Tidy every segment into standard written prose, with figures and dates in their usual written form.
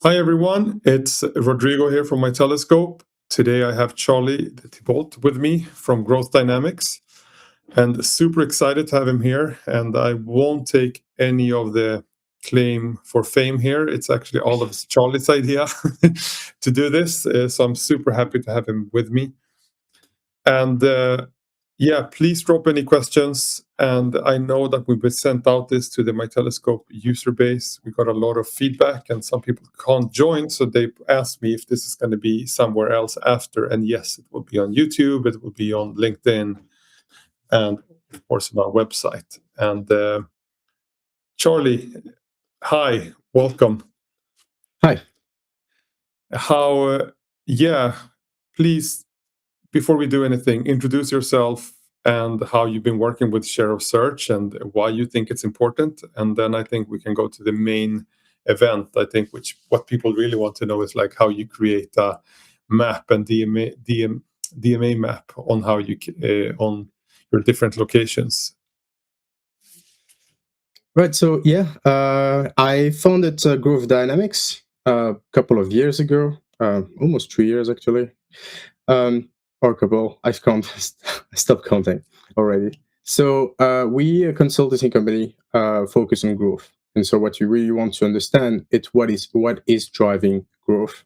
Hi everyone, it's Rodrigo here from MyTelescope. Today I have Charlie Thibault with me from Growth Dynamics, and super excited to have him here. And I won't take any of the claim for fame here. It's actually all of Charlie's idea to do this. So I'm super happy to have him with me. And yeah, please drop any questions. And I know that we've sent out this to the MyTelescope user base. We got a lot of feedback, and some people can't join. So they asked me if this is going to be somewhere else after. And yes, it will be on YouTube, it will be on LinkedIn, and of course on our website. And Charlie, hi, welcome. Hi. Yeah, please, before we do anything, introduce yourself and how you've been working with share of search and why you think it's important. And then I think we can go to the main event, I think, which what people really want to know is like how you create a map and DMA map on how you on your different locations. Right. So I founded Growth Dynamics a couple of years ago, almost 3 years actually, or a couple. I stopped counting already. So we a consultancy company focused on growth, and so what you really want to understand is what is driving growth,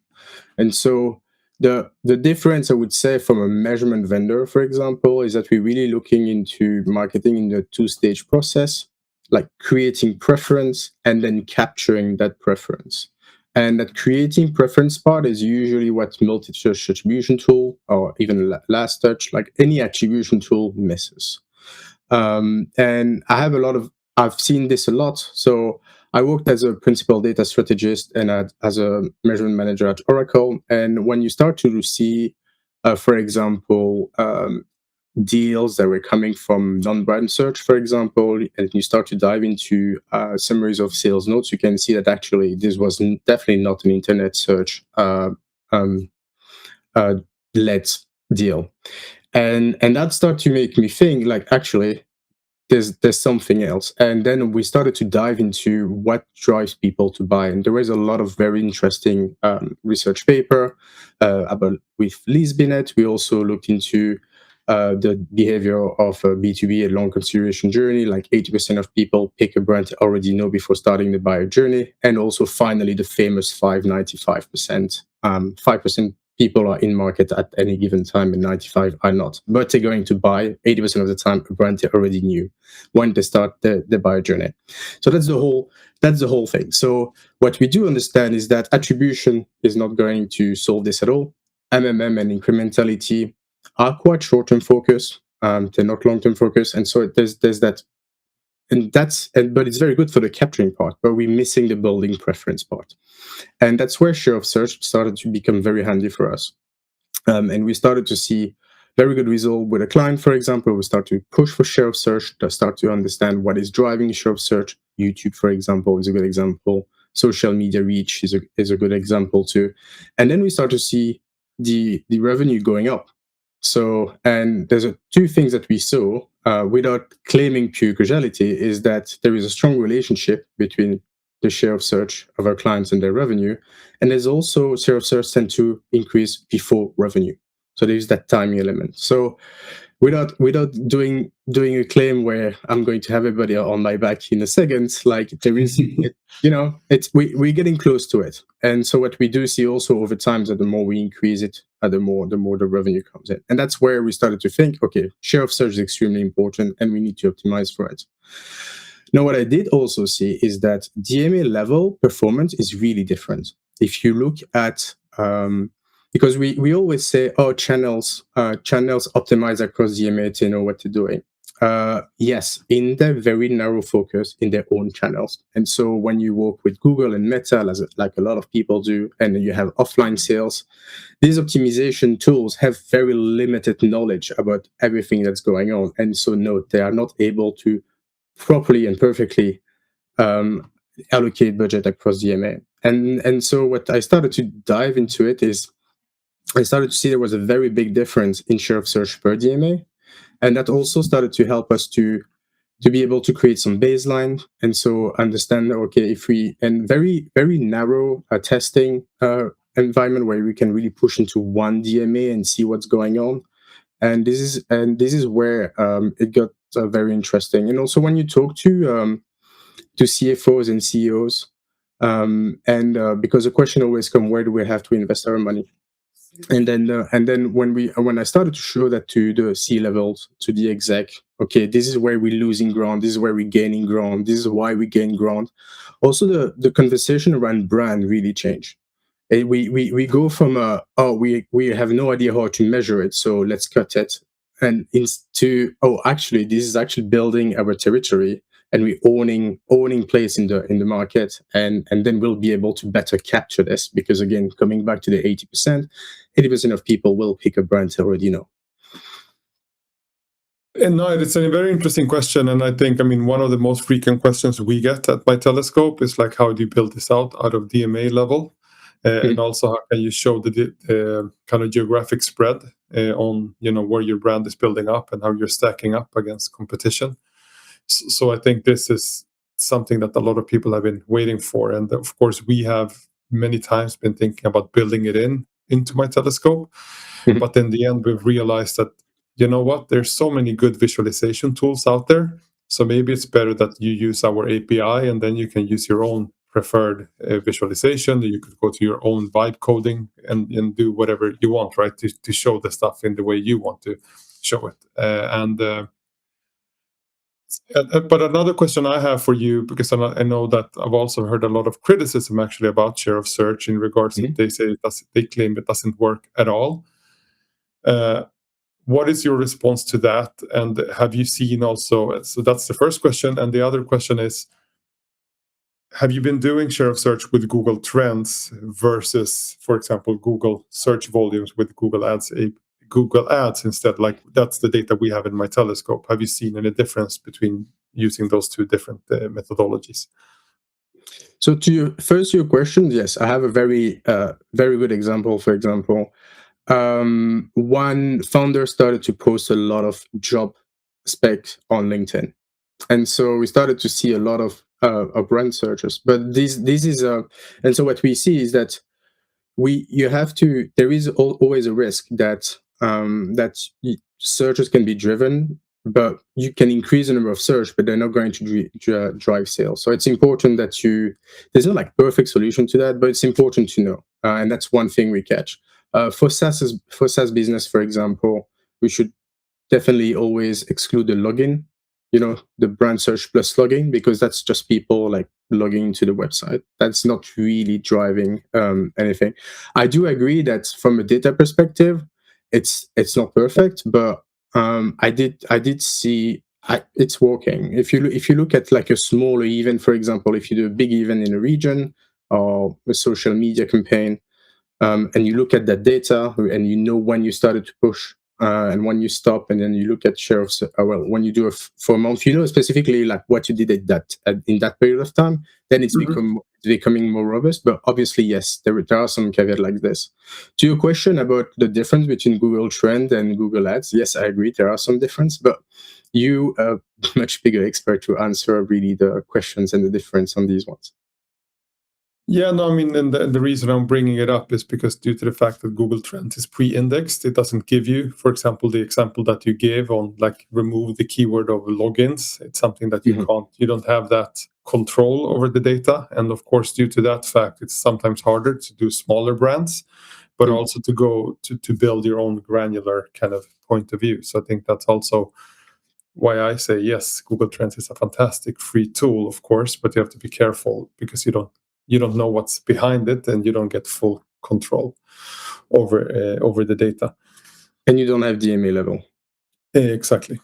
and so. The difference, I would say, from a measurement vendor, for example, is that we're really looking into marketing in the two-stage process, like creating preference and then capturing that preference. And that creating preference part is usually what multi-touch attribution tool or even last touch, like any attribution tool, misses. And I've seen this a lot. So I worked as a principal data strategist and as a measurement manager at Oracle. And when you start to see, for example, deals that were coming from non-brand search, for example, and you start to dive into summaries of sales notes, you can see that actually this was definitely not an internet search led deal. And that started to make me think, like, actually, there's something else. And then we started to dive into what drives people to buy, and there was a lot of very interesting research paper about with Liz Binet. We also looked into the behavior of a B2B, a long consideration journey. Like 80% of people pick a brand they already know before starting the buyer journey. And also finally the famous 595%. 5% people are in market at any given time and 95 are not, but they're going to buy 80% of the time a brand they already knew when they start the buyer journey. So that's the whole thing. So what we do understand is that attribution is not going to solve this at all. MMM and incrementality are quite short-term focus. They're not long-term focus, and so there's that, but it's very good for the capturing part, but we're missing the building preference part, and that's where share of search started to become very handy for us. And we started to see very good result with a client, for example. We start to push for share of search to start to understand what is driving share of search. YouTube, for example, is a good example. Social media reach is a good example too. And then we start to see the revenue going up. So, and there's two things that we saw without claiming pure causality, is that there is a strong relationship between the share of search of our clients and their revenue. And there's also share of search tend to increase before revenue. So there's that timing element. So without doing a claim where I'm going to have everybody on my back in a second, like there is, we're getting close to it. And so what we do see also over time is that the more we increase it, the more the revenue comes in. And that's where we started to think, okay, share of search is extremely important and we need to optimize for it. Now, what I did also see is that DMA level performance is really different. If you look at, because we always say, oh, channels optimize across DMA to know what they're doing. Yes, in their very narrow focus in their own channels. And so when you work with Google and Meta, like a lot of people do, and you have offline sales, these optimization tools have very limited knowledge about everything that's going on. And so no, they are not able to properly and perfectly allocate budget across DMA. And so what I started to dive into it is I started to see there was a very big difference in share of search per DMA. And that also started to help us to to be able to create some baseline, and so understand, okay, if we, and very very narrow testing environment where we can really push into one DMA and see what's going on. And this is where it got very interesting. And also when you talk to CFOs and CEOs, and because the question always comes, where do we have to invest our money? And then when I started to show that to the C levels, to the exec, okay, this is where we're losing ground, this is where we're gaining ground, this is why we gain ground. Also, the conversation around brand really changed. We go from oh, we have no idea how to measure it, so let's cut it, and into, oh, actually this is actually building our territory, and we owning place in the market, and then we'll be able to better capture this, because again, coming back to the 80% of people will pick a brand they already know. And no, it's a very interesting question, and I think, I mean, one of the most frequent questions we get at MyTelescope is like, how do you build this out of DMA level? And also, how can you show the kind of geographic spread on, you know, where your brand is building up and how you're stacking up against competition? So I think this is something that a lot of people have been waiting for, and of course, we have many times been thinking about building it into MyTelescope, but in the end, we've realized that, you know what, there's so many good visualization tools out there. So maybe it's better that you use our API, and then you can use your own preferred visualization. You could go to your own vibe coding and do whatever you want, right, to show the stuff in the way you want to show it. But another question I have for you, because I know that I've also heard a lot of criticism actually about share of search in regards to they claim it doesn't work at all. What is your response to that? And have you seen also, so that's the first question. And the other question is, have you been doing share of search with Google Trends versus, for example, Google search volumes with Google Ads instead? Like, that's the data we have in MyTelescope. Have you seen any difference between using those two different methodologies? So to your question, yes, I have a very very good example. For example, one founder started to post a lot of job specs on LinkedIn, and so we started to see a lot of brand searches. But this is and so what we see is that you have to, there is always a risk that searches can be driven, but you can increase the number of search, but they're not going to drive sales. So it's important that there's no like perfect solution to that, but it's important to know, and that's one thing we catch. For SaaS business, for example, we should definitely always exclude the login, you know, the brand search plus login, because that's just people like logging into the website. That's not really driving anything. I do agree that from a data perspective, it's not perfect, but I did see it's working. If you look at like a smaller event, for example, if you do a big event in a region or a social media campaign, and you look at that data, and you know when you started to push and when you stop, and then you look at share of well, when you do for a month, you know specifically like what you did in that period of time, then it's becoming more robust. But obviously, yes, there are some caveats like this. To your question about the difference between Google Trend and Google Ads, yes, I agree, there are some difference, but you are a much bigger expert to answer really the questions and the difference on these ones. Yeah, no, I mean, and the reason I'm bringing it up is because due to the fact that Google Trends is pre-indexed, it doesn't give you, for example, the example that you gave on like remove the keyword of logins. It's something that you don't have that control over the data. And of course, due to that fact, it's sometimes harder to do smaller brands, but also to go to build your own granular kind of point of view. So I think that's also why I say, yes, Google Trends is a fantastic free tool, of course, but you have to be careful because you don't know what's behind it, and you don't get full control over the data. And you don't have DMA level. Exactly.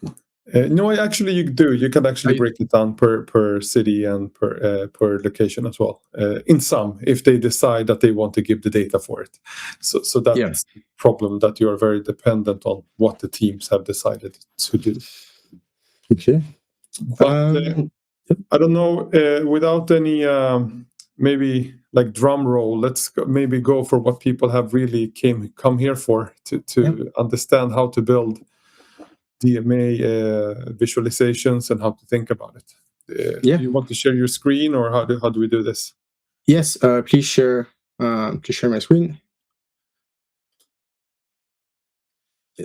No, actually, you do. You can actually break it down per city and per location as well. In some, if they decide that they want to give the data for it. So that's the problem, that you are very dependent on what the teams have decided to do. Okay. But I don't know. Without any maybe like drum roll, let's maybe go for what people have really come here for, to understand how to build DMA visualizations and how to think about it. Yeah. Do you want to share your screen, or how do we do this? Yes, please share my screen.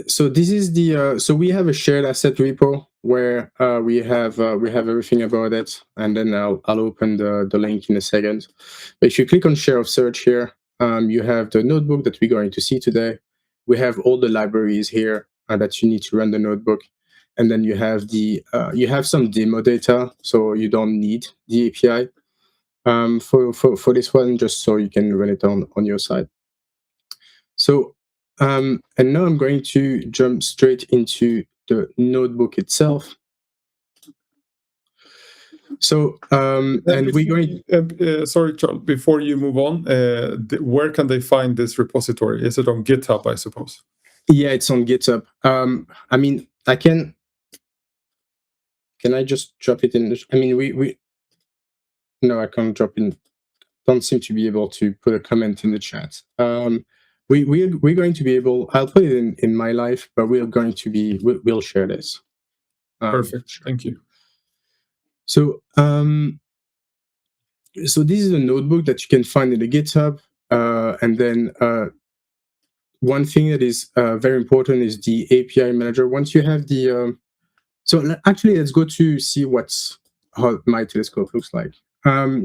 So this is the so we have a shared asset repo where we have everything about it, and then I'll open the link in a second. But if you click on share of search here, you have the notebook that we're going to see today. We have all the libraries here that you need to run the notebook, and then you have you have some demo data, so you don't need the API for this one, just so you can run it on your side. So, and now I'm going to jump straight into the notebook itself. So, and we're going. Sorry, Charles. Before you move on, where can they find this repository? Is it on GitHub, I suppose? Yeah, it's on GitHub. I mean, I can. Can I just drop it in? I mean, we. No, I can't drop in. Don't seem to be able to put a comment in the chat. We're going to be able. I'll put it in my life, but we're going to be. We'll share this. Perfect. Thank you. So, so this is a notebook that you can find in the GitHub, and then one thing that is very important is the API manager. Once you have the, so actually, let's go to see how MyTelescope looks like.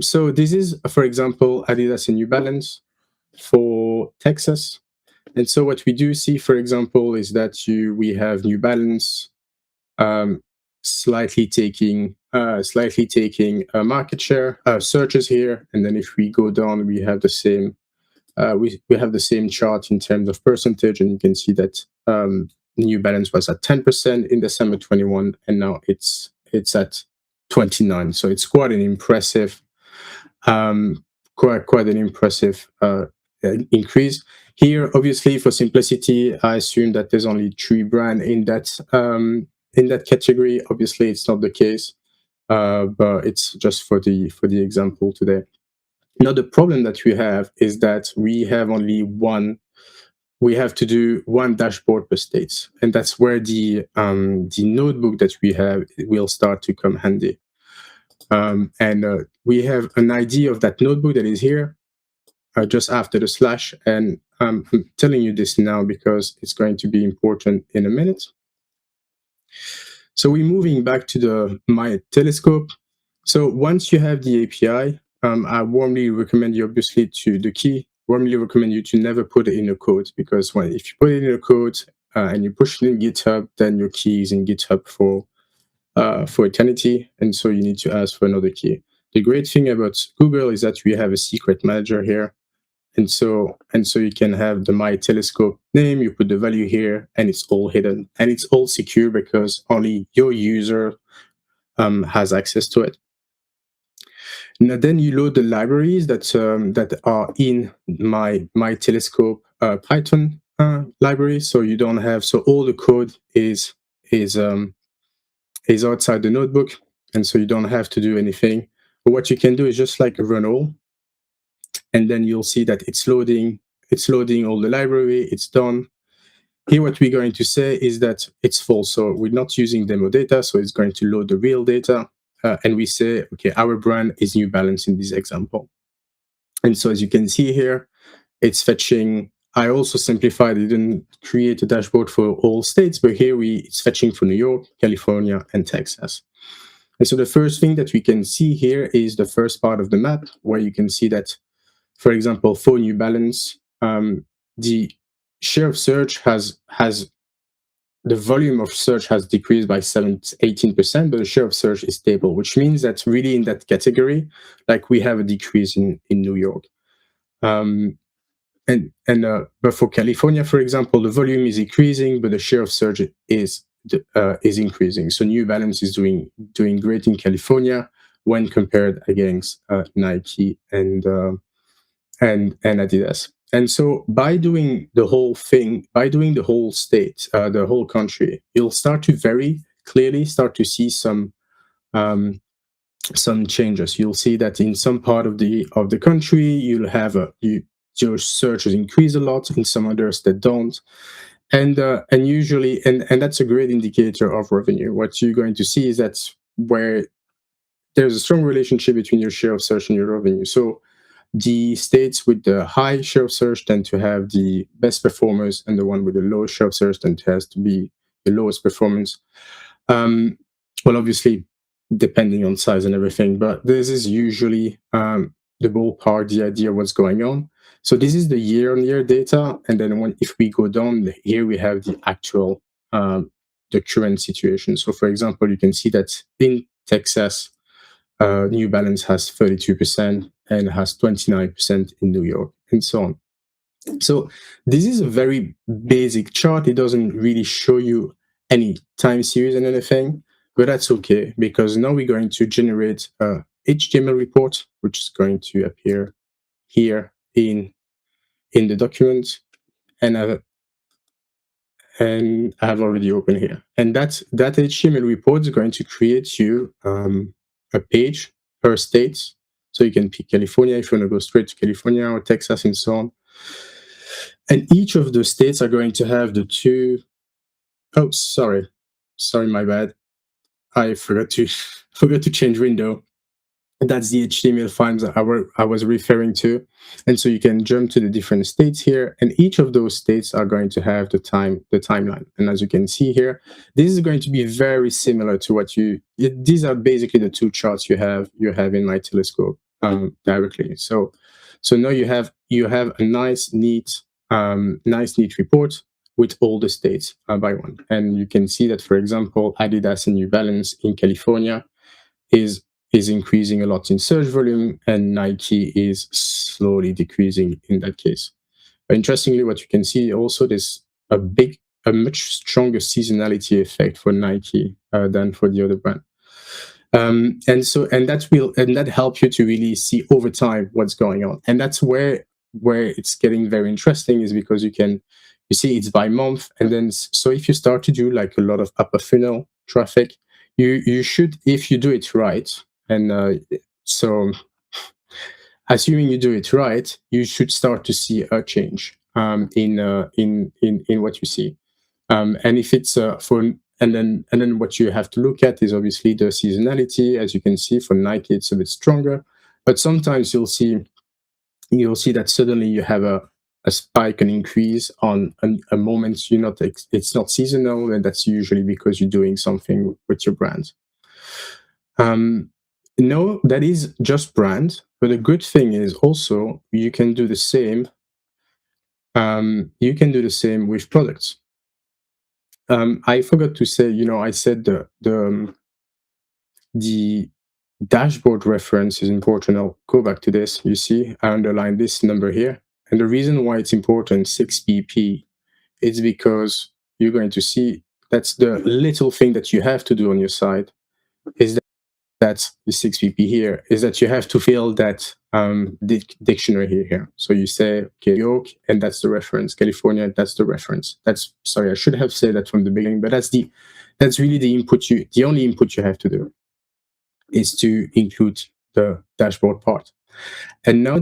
So this is, for example, Adidas and New Balance for Texas. And so what we do see, for example, is that we have New Balance slightly taking market share searches here, and then if we go down, we have the same we have the same chart in terms of percentage, and you can see that New Balance was at 10% in December 21, and now it's at 29. So it's quite an impressive increase. Here, obviously, for simplicity, I assume that there's only 3 brands in that category. Obviously, it's not the case, but it's just for the example today. Now, the problem that we have is that we have only one. We have to do one dashboard per state, and that's where the notebook that we have will start to come handy. And we have an idea of that notebook that is here just after the slash, and I'm telling you this now because it's going to be important in a minute. So we're moving back to the MyTelescope. So once you have the API, I warmly recommend you, obviously, warmly recommend you to never put it in a code, because if you put it in a code and you push it in GitHub, then your key is in GitHub for eternity, and so you need to ask for another key. The great thing about Google is that we have a secret manager here, and so you can have the MyTelescope name, you put the value here, and it's all hidden, and it's all secure because only your user has access to it. Now, then you load the libraries that are in MyTelescope Python library. So you don't have, so all the code is outside the notebook, and so you don't have to do anything. But what you can do is just like run all, and then you'll see that it's loading all the library. It's done. Here, what we're going to say is that it's false. So we're not using demo data, so it's going to load the real data. And we say, okay, our brand is New Balance in this example. And so as you can see here, it's fetching. I also simplified. I didn't create a dashboard for all states, but here it's fetching for New York, California, and Texas. And so the first thing that we can see here is the first part of the map, where you can see that, for example, for New Balance, the share of search the volume of search has decreased by 18%, but the share of search is stable, which means that really in that category, like, we have a decrease in New York. But for California, for example, the volume is increasing, but the share of search is increasing. So New Balance is doing great in California when compared against Nike and Adidas. And so by doing the whole thing, by doing the whole state, the whole country, you'll start to very clearly start to see some changes. You'll see that in some part of the country, you'll have your searches increase a lot, in some others that don't. and usually, and that's a great indicator of revenue. What you're going to see is that's where there's a strong relationship between your share of search and your revenue. So the states with the high share of search tend to have the best performers, and the one with the low share of search tend to has to be the lowest performance. Well, obviously, depending on size and everything, but this is usually the ballpark, the idea of what's going on. So this is the year-on-year data, and then if we go down here, we have the actual, the current situation. So, for example, you can see that in Texas, New Balance has 32% and has 29% in New York, and so on. So this is a very basic chart. It doesn't really show you any time series and anything, but that's okay, because now we're going to generate a HTML report, which is going to appear here in the document, and I have already opened here. And that HTML report is going to create you a page per state. So you can pick California if you want to go straight to California, or Texas, and so on. And each of the states are going to have the two. Oh, sorry, my bad. I forgot to change window. That's the HTML files I was referring to. And so you can jump to the different states here, and each of those states are going to have the timeline. And as you can see here, this is going to be very similar to these are basically the two charts you have in MyTelescope directly. So now you have a nice neat report with all the states by one. And you can see that, for example, Adidas and New Balance in California is increasing a lot in search volume, and Nike is slowly decreasing in that case. But interestingly, what you can see also, there's a much stronger seasonality effect for Nike than for the other brand. And that helps you to really see over time what's going on. And that's where it's getting very interesting, is because you see it's by month. And then, so if you start to do like a lot of upper funnel traffic, you should, if you do it right, and so assuming you do it right, you should start to see a change in what you see. And if it's and then what you have to look at is obviously the seasonality. As you can see, for Nike, it's a bit stronger, but sometimes you'll see that suddenly you have a spike, an increase on a moment it's not seasonal, and that's usually because you're doing something with your brand. No, that is just brand, but the good thing is also you can do the same. You can do the same with products. I forgot to say, I said the dashboard reference is important. I'll go back to this. You see, I underlined this number here. And the reason why it's important, 6 BP, is because you're going to see that's the little thing that you have to do on your side, is that the 6 BP here, is that you have to fill that dictionary here. So you say, okay, New York, and that's the reference. California, that's the reference. Sorry, I should have said that from the beginning, but that's really the only input you have to do, is to include the dashboard part. And now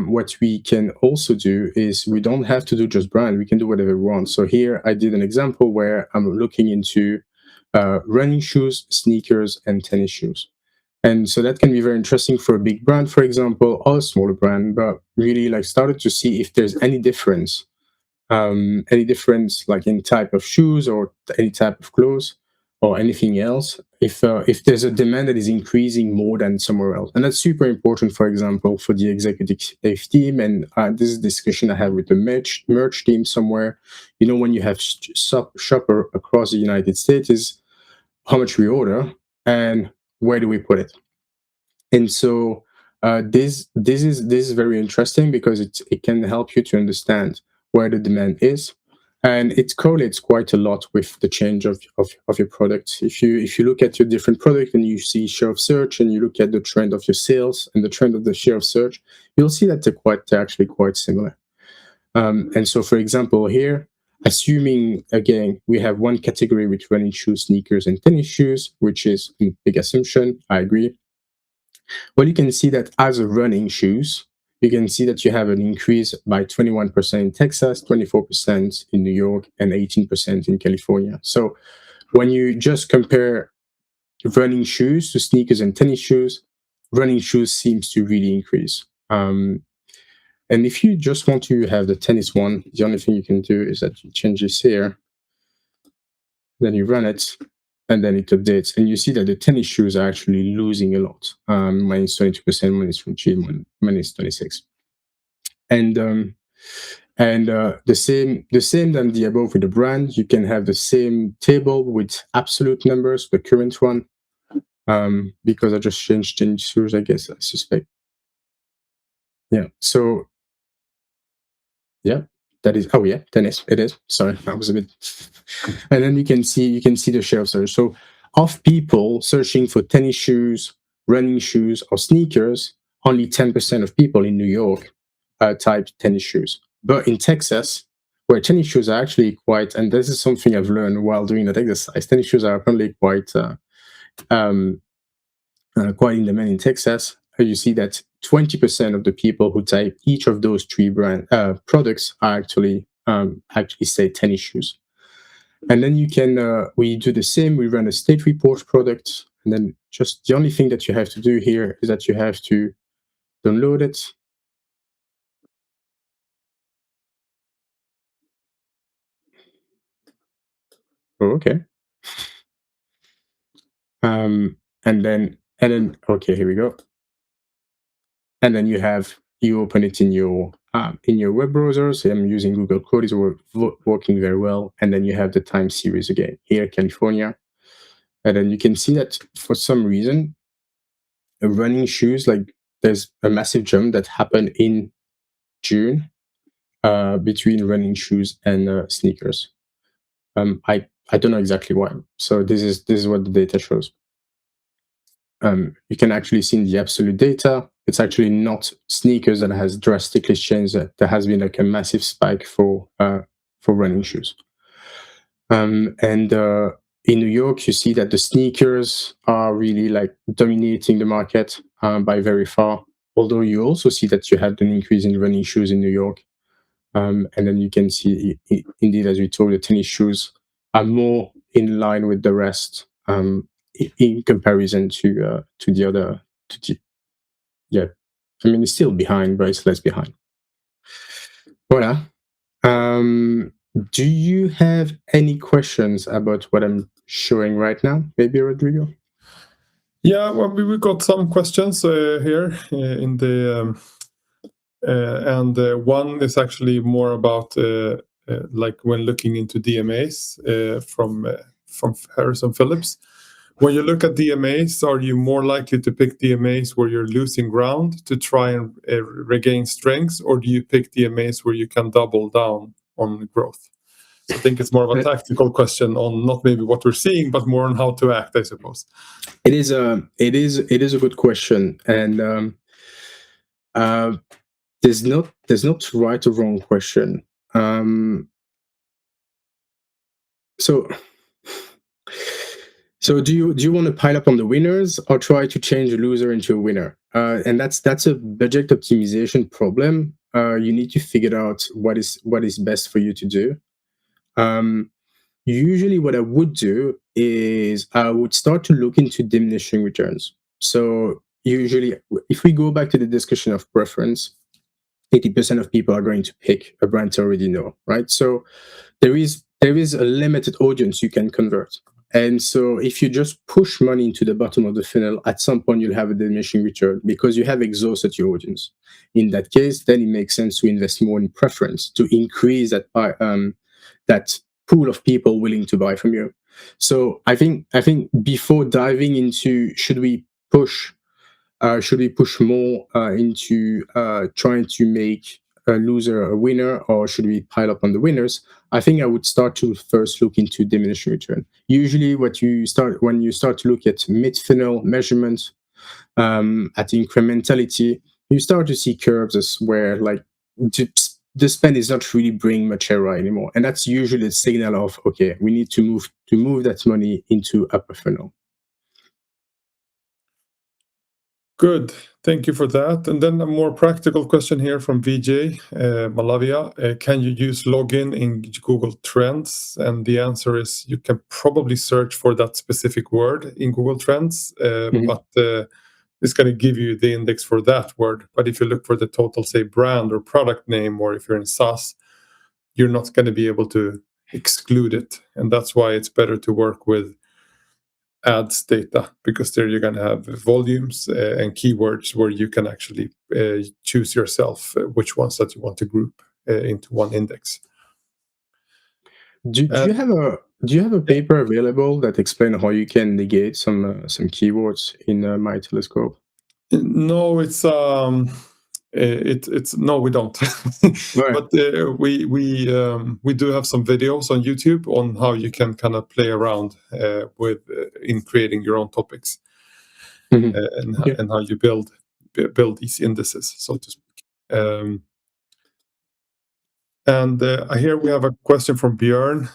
what we can also do is, we don't have to do just brand, we can do whatever we want. So here I did an example where I'm looking into running shoes, sneakers, and tennis shoes. And so that can be very interesting for a big brand, for example, or a smaller brand, but really started to see if there's any difference like in type of shoes, or any type of clothes, or anything else, if there's a demand that is increasing more than somewhere else. And that's super important, for example, for the executive team. And this is a discussion I have with the merch team somewhere. When you have shopper across the United States, is how much we order and where do we put it. And so this is very interesting, because it can help you to understand where the demand is, and it correlates quite a lot with the change of your product. If you look at your different product and you see share of search, and you look at the trend of your sales and the trend of the share of search, you'll see that they're actually quite similar. And so, for example, here, assuming again we have one category with running shoes, sneakers, and tennis shoes, which is a big assumption, I agree. Well, you can see that as a running shoes, you can see that you have an increase by 21% in Texas, 24% in New York, and 18% in California. So when you just compare running shoes to sneakers and tennis shoes, running shoes seems to really increase. And if you just want to have the tennis one, the only thing you can do is that you change this here, then you run it, and then it updates. And you see that the tennis shoes are actually losing a lot, minus 22% when it's from gym, minus 26. And the same than the above with the brand, you can have the same table with absolute numbers, the current one, because I just changed tennis shoes, I guess, I suspect. Yeah, so yeah, that is, oh yeah, tennis, it is. Sorry, I was a bit. And then you can see the share of search. So of people searching for tennis shoes, running shoes, or sneakers, only 10% of people in New York type tennis shoes. But in Texas, where tennis shoes are actually quite, and this is something I've learned while doing that exercise, tennis shoes are apparently quite quite in demand in Texas. You see that 20% of the people who type each of those three brand products are actually say tennis shoes. And then you can we do the same. We run a state report product, and then just the only thing that you have to do here is that you have to download it. Oh, okay. And then okay, here we go. And then you open it in your web browser. So I'm using Google Chrome, it's working very well. And then you have the time series again here, California. And then you can see that for some reason, running shoes, like there's a massive jump that happened in June between running shoes and sneakers. I don't know exactly why. So this is what the data shows. You can actually see in the absolute data, it's actually not sneakers that has drastically changed. There has been like a massive spike for running shoes. And in New York, you see that the sneakers are really like dominating the market by very far. Although you also see that you had an increase in running shoes in New York. And then you can see, indeed, as we told, the tennis shoes are more in line with the rest in comparison to the other. Yeah, I mean, it's still behind, but it's less behind. Voila. Do you have any questions about what I'm showing right now? Maybe, Rodrigo? Yeah, well, we got some questions here in the and one is actually more about like when looking into DMAs from Harrison Phillips. When you look at DMAs, are you more likely to pick DMAs where you're losing ground to try and regain strengths, or do you pick DMAs where you can double down on growth? So I think it's more of a tactical question on not maybe what we're seeing, but more on how to act, I suppose. It is a good question, and there's not right or wrong question. So do you want to pile up on the winners or try to change a loser into a winner? And that's a budget optimization problem. You need to figure out what is best for you to do. Usually what I would do is I would start to look into diminishing returns. So usually, if we go back to the discussion of preference, 80% of people are going to pick a brand they already know, right? So there is a limited audience you can convert. And so if you just push money into the bottom of the funnel, at some point you'll have a diminishing return because you have exhausted your audience. In that case, then it makes sense to invest more in preference to increase that pool of people willing to buy from you. So I think before diving into should we push more into trying to make a loser a winner, or should we pile up on the winners? I think I would start to first look into diminishing return. Usually when you start to look at mid-funnel measurements, at incrementality, you start to see curves where like the spend is not really bringing much ROI anymore. And that's usually the signal of, okay, we need to move that money into upper funnel. Good. Thank you for that. And then a more practical question here from VJ Malavia. Can you use login in Google Trends? And the answer is you can probably search for that specific word in Google Trends, Mhm. but it's going to give you the index for that word. But if you look for the total, say, brand or product name, or if you're in SaaS, you're not going to be able to exclude it. And that's why it's better to work with ads data, because there you're going to have volumes and keywords where you can actually choose yourself which ones that you want to group into one index. Do you have a paper available that explain how you can negate some keywords in MyTelescope? No, it's no, we don't. Right. But we do have some videos on YouTube on how you can kind of play around with in creating your own topics, Mhm. Okay. and how you build these indices, so to speak. And here we have a question from Björn.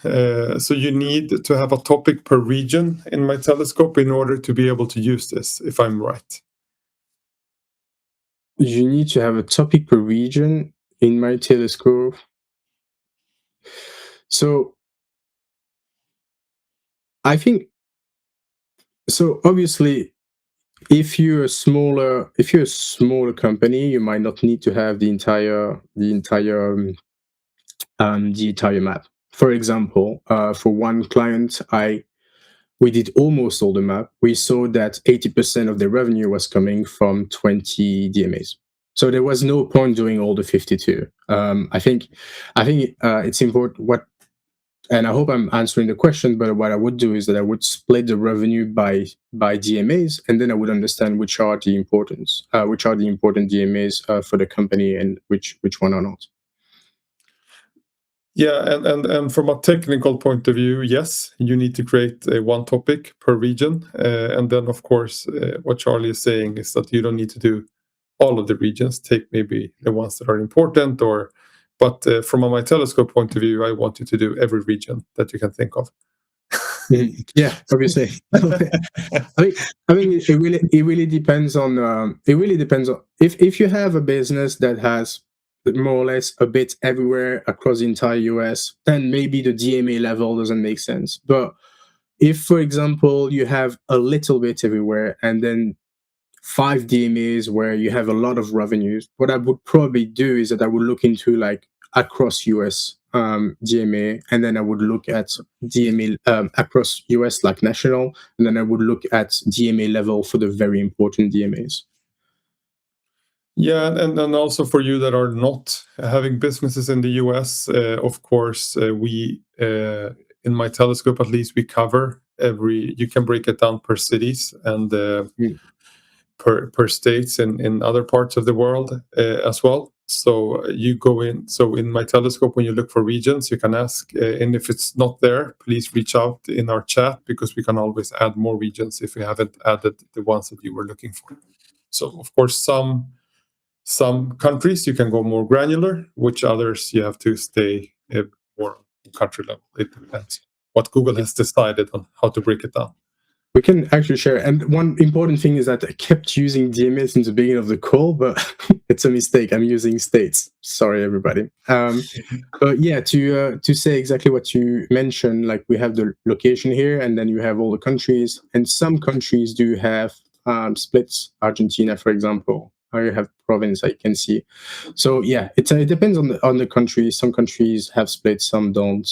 So you need to have a topic per region in MyTelescope in order to be able to use this, if I'm right. You need to have a topic per region in MyTelescope. So I think so. Obviously, if you're a smaller company, you might not need to have the entire map. For example, for one client, we did almost all the map. We saw that 80% of the revenue was coming from 20 DMAs. So there was no point doing all the 52. I think it's important and I hope I'm answering the question, but what I would do is that I would split the revenue by DMAs, and then I would understand which are the important DMAs for the company and which one are not. Yeah, and from a technical point of view, yes, you need to create one topic per region, and then of course, what Charlie is saying is that you don't need to do all of the regions. Take maybe the ones that are important, but from a MyTelescope point of view, I want you to do every region that you can think of. Mhm. Yeah, obviously. I mean, it really depends on if you have a business that has more or less a bit everywhere across the entire US, then maybe the DMA level doesn't make sense. But if, for example, you have a little bit everywhere and then 5 DMAs where you have a lot of revenues, what I would probably do is that I would look into like across US DMA, and then I would look at DMA across US like national, and then I would look at DMA level for the very important DMAs. Yeah, and also for you that are not having businesses in the US, of course, we in MyTelescope at least we cover every. You can break it down per cities and Mm. per states in other parts of the world as well. So you go in. So in MyTelescope, when you look for regions, you can ask, and if it's not there, please reach out in our chat, because we can always add more regions if we haven't added the ones that you were looking for. So of course, some countries you can go more granular, which others you have to stay more country level. It depends what Google has decided on how to break it down. We can actually share. And one important thing is that I kept using DMAs in the beginning of the call, but it's a mistake. I'm using states. Sorry, everybody. But yeah, to say exactly what you mentioned, like we have the location here, and then you have all the countries, and some countries do have splits. Argentina, for example, or you have province. I can see. So yeah, it depends on the country. Some countries have splits, some don't.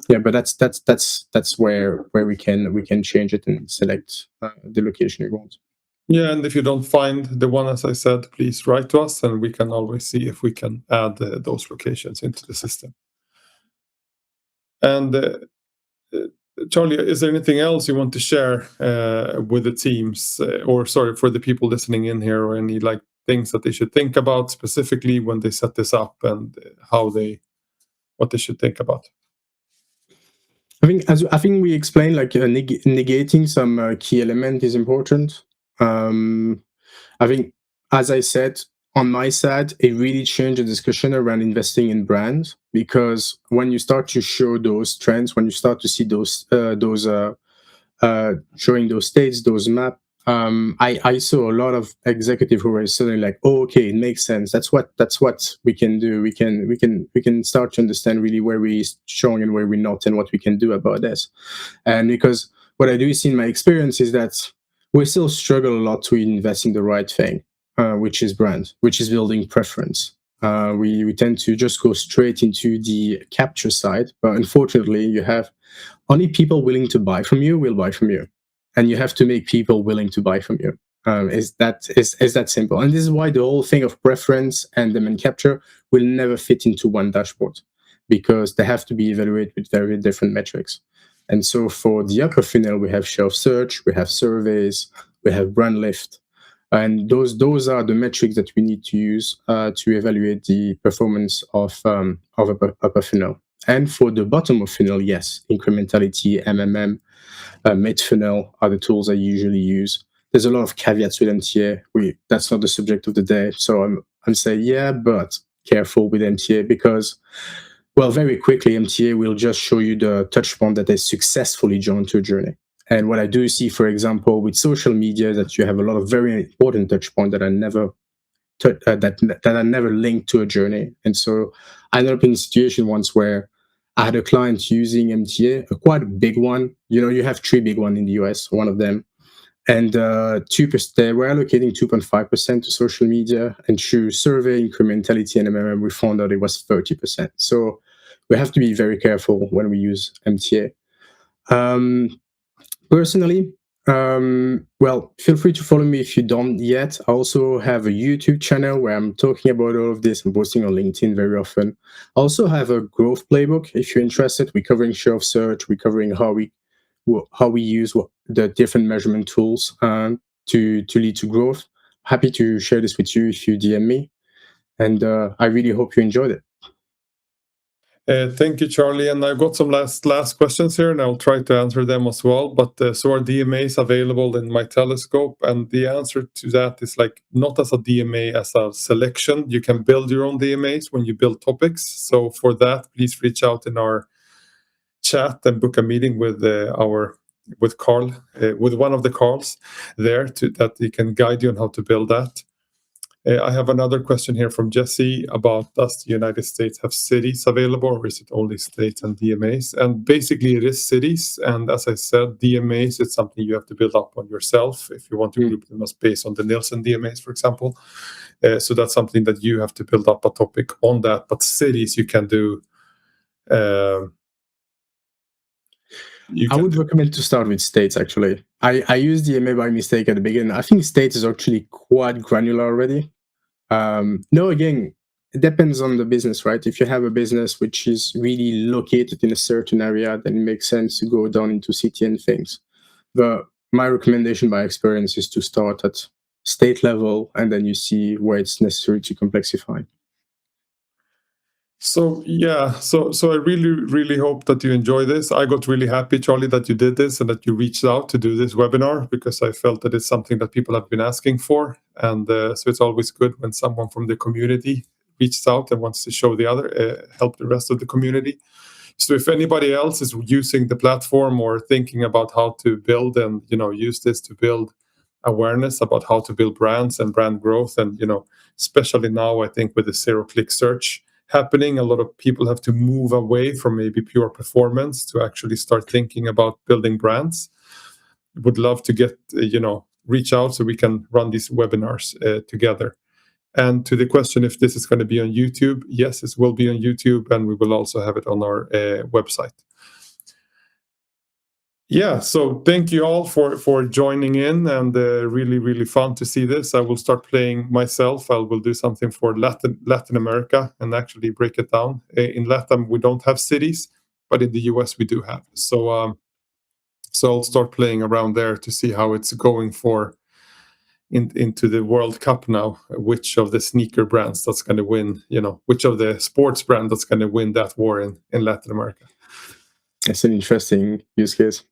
Yeah, but that's where we can change it and select the location you want. Yeah, and if you don't find the one, as I said, please write to us, and we can always see if we can add those locations into the system. And uh, Charlie, is there anything else you want to share with the teams, or sorry, for the people listening in here, or any like things that they should think about specifically when they set this up, and what they should think about? I think we explained like negating some key element is important. I think, as I said, on my side, it really changed the discussion around investing in brands, because when you start to show those trends, when you start to see those showing those states, those map, I saw a lot of executives who were suddenly like, oh, okay, it makes sense. That's what we can do. We can start to understand really where we're strong and where we're not, and what we can do about this. And because what I do see in my experience is that we still struggle a lot to invest in the right thing, which is brand, which is building preference. We tend to just go straight into the capture side, but unfortunately, you have only people willing to buy from you will buy from you, and you have to make people willing to buy from you. Is that simple? And this is why the whole thing of preference and demand capture will never fit into one dashboard, because they have to be evaluated with very different metrics. And so for the upper funnel, we have share of search, we have surveys, we have brand lift, and those are the metrics that we need to use to evaluate the performance of upper funnel. And for the bottom of funnel, yes, incrementality, MMM, mid funnel are the tools I usually use. There's a lot of caveats with MTA. That's not the subject of the day, so I'm saying yeah, but careful with MTA, because, well, very quickly MTA will just show you the touch point that is successfully joined to a journey. And what I do see, for example, with social media, that you have a lot of very important touch points that are never that are never linked to a journey. And so I ended up in a situation once where I had a client using MTA, a quite big one. You know, you have three big ones in the US, one of them. And 2%, they were allocating 2.5% to social media. And through survey, incrementality, and MMM, we found out it was 30%. So we have to be very careful when we use MTA. Personally, well, feel free to follow me if you don't yet. I also have a YouTube channel where I'm talking about all of this. I'm posting on LinkedIn very often. I also have a growth playbook if you're interested. We're covering share of search. We're covering how we use the different measurement tools to lead to growth. Happy to share this with you if you DM me. And I really hope you enjoyed it. Thank you, Charlie. And I've got some last questions here, and I'll try to answer them as well. But so are DMAs available in MyTelescope? And the answer to that is like not as a DMA, as a selection. You can build your own DMAs when you build topics. So for that, please reach out in our chat and book a meeting with Carl, with one of the Carls there, that he can guide you on how to build that. I have another question here from Jesse about, does the United States have cities available, or is it only states and DMAs? And basically it is cities. And as I said, DMAs, it's something you have to build up on yourself if you want to group them as based on the Nielsen DMAs, for example. So that's something that you have to build up a topic on that. But cities you can do. I would recommend to start with states, actually. I used DMA by mistake at the beginning. I think states is actually quite granular already. No, again, it depends on the business, right? If you have a business which is really located in a certain area, then it makes sense to go down into city and things. But my recommendation by experience is to start at state level, and then you see where it's necessary to complexify. So yeah, so I really hope that you enjoy this. I got really happy, Charlie, that you did this and that you reached out to do this webinar, because I felt that it's something that people have been asking for, and so it's always good when someone from the community reaches out and wants to show the other, help the rest of the community. So if anybody else is using the platform or thinking about how to build and use this to build awareness about how to build brands and brand growth, and especially now, I think with the zero-click search happening, a lot of people have to move away from maybe pure performance to actually start thinking about building brands. Would love to get reach out so we can run these webinars together. And to the question if this is going to be on YouTube, yes, it will be on YouTube, and we will also have it on our website. Yeah, so thank you all for joining in, and really fun to see this. I will start playing myself. I will do something for Latin America and actually break it down. In Latin, we don't have cities, but in the US we do have. So I'll start playing around there to see how it's going into the World Cup now. Which of the sneaker brands that's going to win? Which of the sports brand that's going to win that war in Latin America? It's an interesting use case.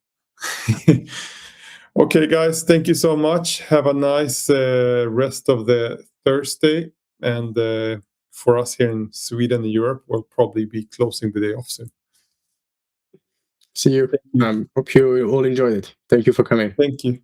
Okay, guys, thank you so much. Have a nice rest of the Thursday. And for us here in Sweden and Europe, we'll probably be closing the day off soon. See you. Hope you all enjoyed it. Thank you for coming. Thank you.